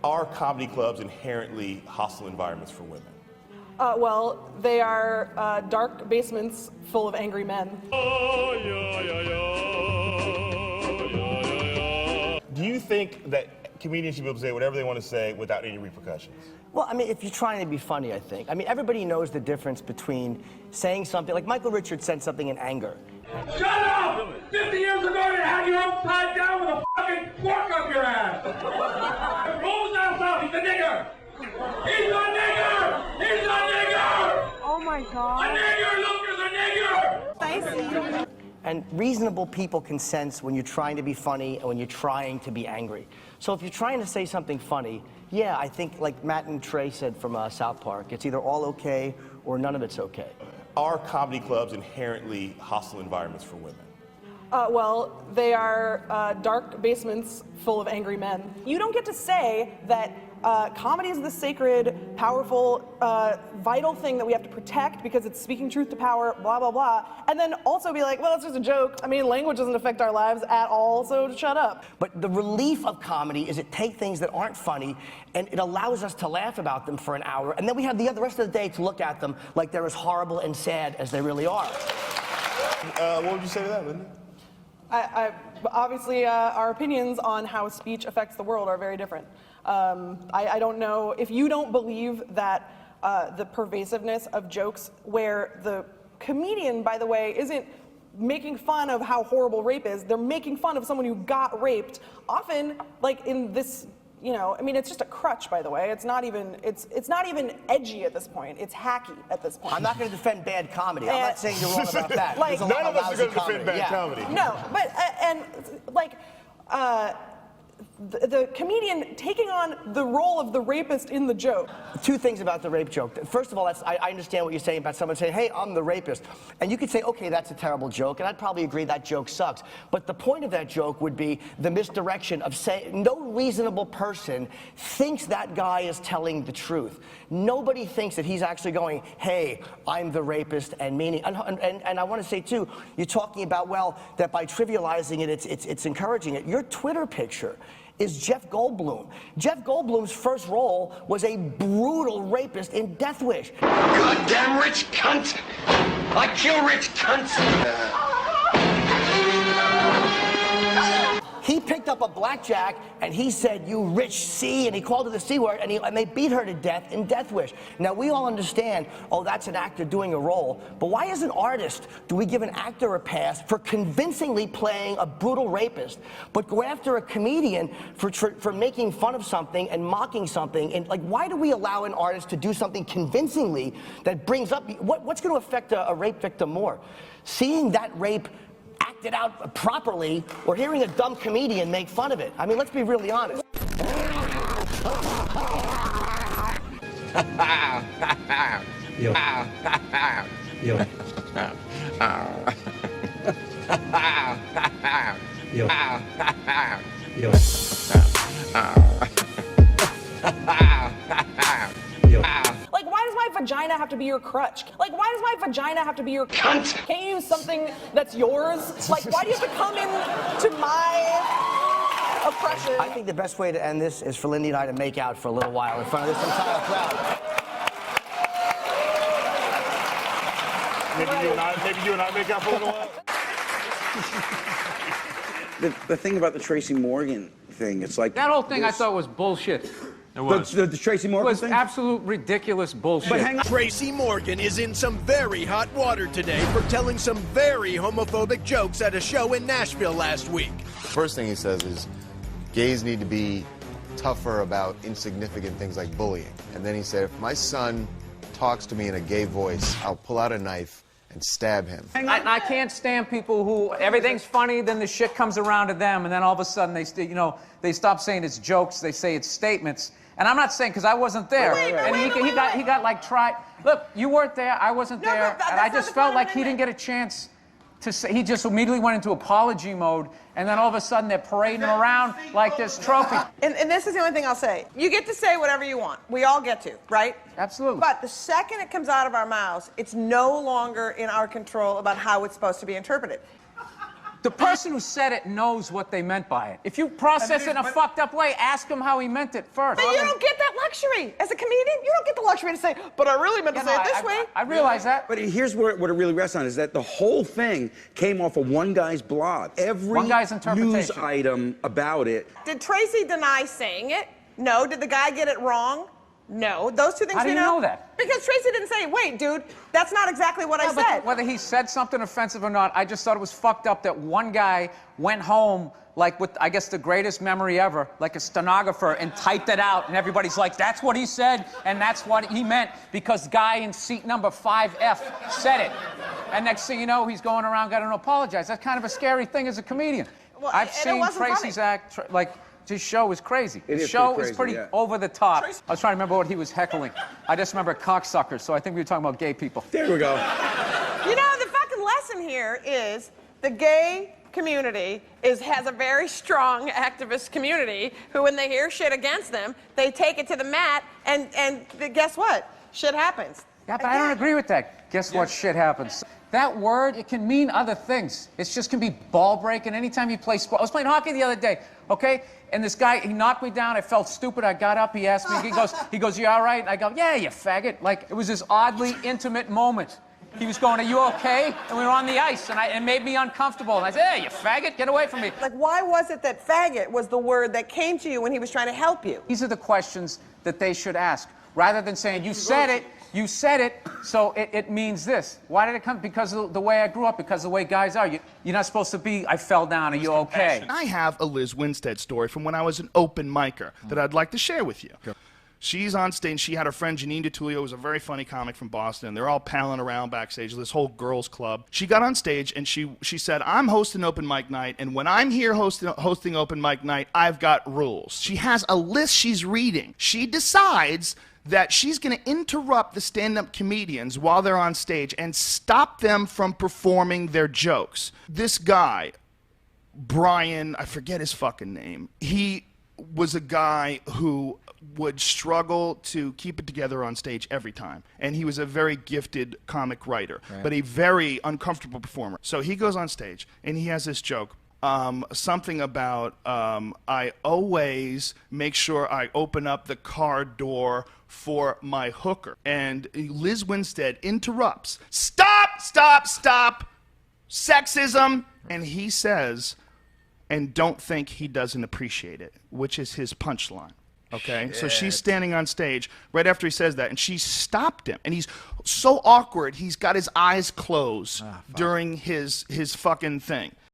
Are comedy clubs inherently hostile environments for women? Well, they are dark basements full of angry men. Do you think that comedians should be able to say whatever they want to say without any repercussions? Well, I mean, if you're trying to be funny, I think. I mean, everybody knows the difference between saying something, like Michael Richards said something in anger. Shut up! 50 years ago, you had your own tied down with a fucking fork up your ass! Roll down south, he's a nigger! He's a nigger! He's a nigger! Oh my God. A nigger! Lucas, a nigger! And reasonable people can sense when you're trying to be funny and when you're trying to be angry. So if you're trying to say something funny, yeah, I think like Matt and Trey said from South Park, it's either all okay or none of it's okay. Are comedy clubs inherently hostile environments for women? Well, they are dark basements full of angry men. You don't get to say that comedy is the sacred, powerful, vital thing that we have to protect because it's speaking truth to power, blah, blah, blah, and then also be like, well, that's just a joke. I mean, language doesn't affect our lives at all, so shut up. But the relief of comedy is it takes things that aren't funny and it allows us to laugh about them for an hour, and then we have the rest of the day to look at them like they're as horrible and sad as they really are. What would you say to that, Lindy? Obviously, our opinions on how speech affects the world are very different. I don't know, if you don't believe that the pervasiveness of jokes where the comedian, by the way, isn't making fun of how horrible rape is, they're making fun of someone who got raped, often, like in this, you know, I mean, it's just a crutch, by the way. It's not even edgy at this point. It's hacky at this point. I'm not going to defend bad comedy. I'm not saying you're wrong about that. Like, none of us are going to defend bad comedy. No, but, and, like, the comedian taking on the role of the rapist in the joke. Two things about the rape joke. First of all, I understand what you're saying about someone saying, hey, I'm the rapist. And you could say, okay, that's a terrible joke, and I'd probably agree that joke sucks. But the point of that joke would be the misdirection of saying, no reasonable person thinks that guy is telling the truth. Nobody thinks that he's actually going, hey, I'm the rapist, and meaning, and I want to say too, you're talking about, well, that by trivializing it, it's encouraging it. Your Twitter picture is Jeff Goldblum. Jeff Goldblum's first role was a brutal rapist in Death Wish. Goddamn rich cunt! I kill rich cunts! He picked up a blackjack and he said, you rich C, and he called her the C word, and they beat her to death in Death Wish. Now, we all understand, oh, that's an actor doing a role, but why as an artist do we give an actor a pass for convincingly playing a brutal rapist, but go after a comedian for making fun of something and mocking something? And like, why do we allow an artist to do something convincingly that brings up, what's going to affect a rape victim more? Seeing that rape acted out properly, or hearing a dumb comedian make fun of it? I mean, let's be really honest. Yo. Yo. Yo. Yo. Yo. Like, why does my vagina have to be your crutch? Like, why does my vagina have to be your cunt? Can't you use something that's yours? Like, why do you have to come in to my oppression? I think the best way to end this is for Lindy and I to make out for a little while in front of this entire crowd. Maybe you and I make out for a little while? The thing about the Tracy Morgan thing, it's like... That whole thing I thought was bullshit. It was. The Tracy Morgan thing? It was absolute ridiculous bullshit. But hang on. Tracy Morgan is in some very hot water today for telling some very homophobic jokes at a show in Nashville last week. First thing he says is, gays need to be tougher about insignificant things like bullying. And then he said, if my son talks to me in a gay voice, I'll pull out a knife and stab him. I can't stand people who everything's funny, then the shit comes around to them, and then all of a sudden they stop saying it's jokes, they say it's statements. And I'm not saying, because I wasn't there. He got like tried. Look, you weren't there, I wasn't there, and I just felt like he didn't get a chance to say. He just immediately went into apology mode, and then all of a sudden they're parading him around like this trophy. And this is the only thing I'll say. You get to say whatever you want. We all get to, right? Absolutely. But the second it comes out of our mouths, it's no longer in our control about how it's supposed to be interpreted. The person who said it knows what they meant by it. If you process it in a fucked up way, ask him how he meant it first. But you don't get that luxury. As a comedian, you don't get the luxury to say, but I really meant to say it this way. I realize that. But here's what it really rests on, is that the whole thing came off of one guy's blog. Every One guy's interpretation. news item about it. Did Tracy deny saying it? No. Did the guy get it wrong? No. Those two things How do you know that? Because Tracy didn't say, wait, dude, that's not exactly what I But said. whether he said something offensive or not, I just thought it was fucked up that one guy went home like with, I guess, the greatest memory ever, like a stenographer, and typed it out, and everybody's like, that's what he said, and that's what he meant, because guy in seat number 5F said it. And next thing you know, he's going around got to apologize. That's kind of a scary thing as a comedian. Well, I've and it seen wasn't Tracy's funny. act, his show is crazy. It His is show pretty is pretty crazy, yeah. over the top. I was trying to remember what he was heckling. I just remember cocksuckers, so I think we were talking about gay people. There we go. You know, the fucking lesson here is the gay community has a very strong activist community who, when they hear shit against them, they take it to the mat, and guess what? Shit happens. Yeah, but I don't agree with that. Guess what? Shit happens. That word, it can mean other things. It just can be ball breaking anytime you play sport. I was playing hockey the other day, okay? And this guy, he knocked me down. I felt stupid. I got up. He asked me, he goes, you all right? And I go, yeah, you faggot. Like, it was this oddly intimate moment. He was going, are you okay? And we were on the ice, and it made me uncomfortable. And I said, hey, you faggot, get away from me. Like, why was it that faggot was the word that came to you when he was trying to help you? These are the questions that they should ask. Rather than saying, you said it, so it means this. Why did it come? Because of the way I grew up, because of the way guys are. You're not supposed to be, I fell down, are you okay? I have a Liz Winstead story from when I was an open micer that I'd like to share with you. She's on stage. She had her friend Janine DeTullio, who was a very funny comic from Boston. They're all palling around backstage, this whole girls' club. She got on stage and she said, I'm hosting open mic night, and when I'm here hosting open mic night, I've got rules. She has a list she's reading. She decides that she's going to interrupt the stand-up comedians while they're on stage and stop them from performing their jokes. This guy, Brian, I forget his fucking name, he was a guy who would struggle to keep it together on stage every time. And he was a very gifted comic writer, but a very uncomfortable performer. So he goes on stage and he has this joke. Something about, I always make sure I open up the car door for my hooker. And Liz Winstead interrupts. Stop, stop, stop. Sexism. And he says, and don't think he doesn't appreciate it, which is his punchline. Okay, so she's standing on stage right after he says that, and she stopped him, and he's so awkward. He's got his eyes closed during his fucking thing.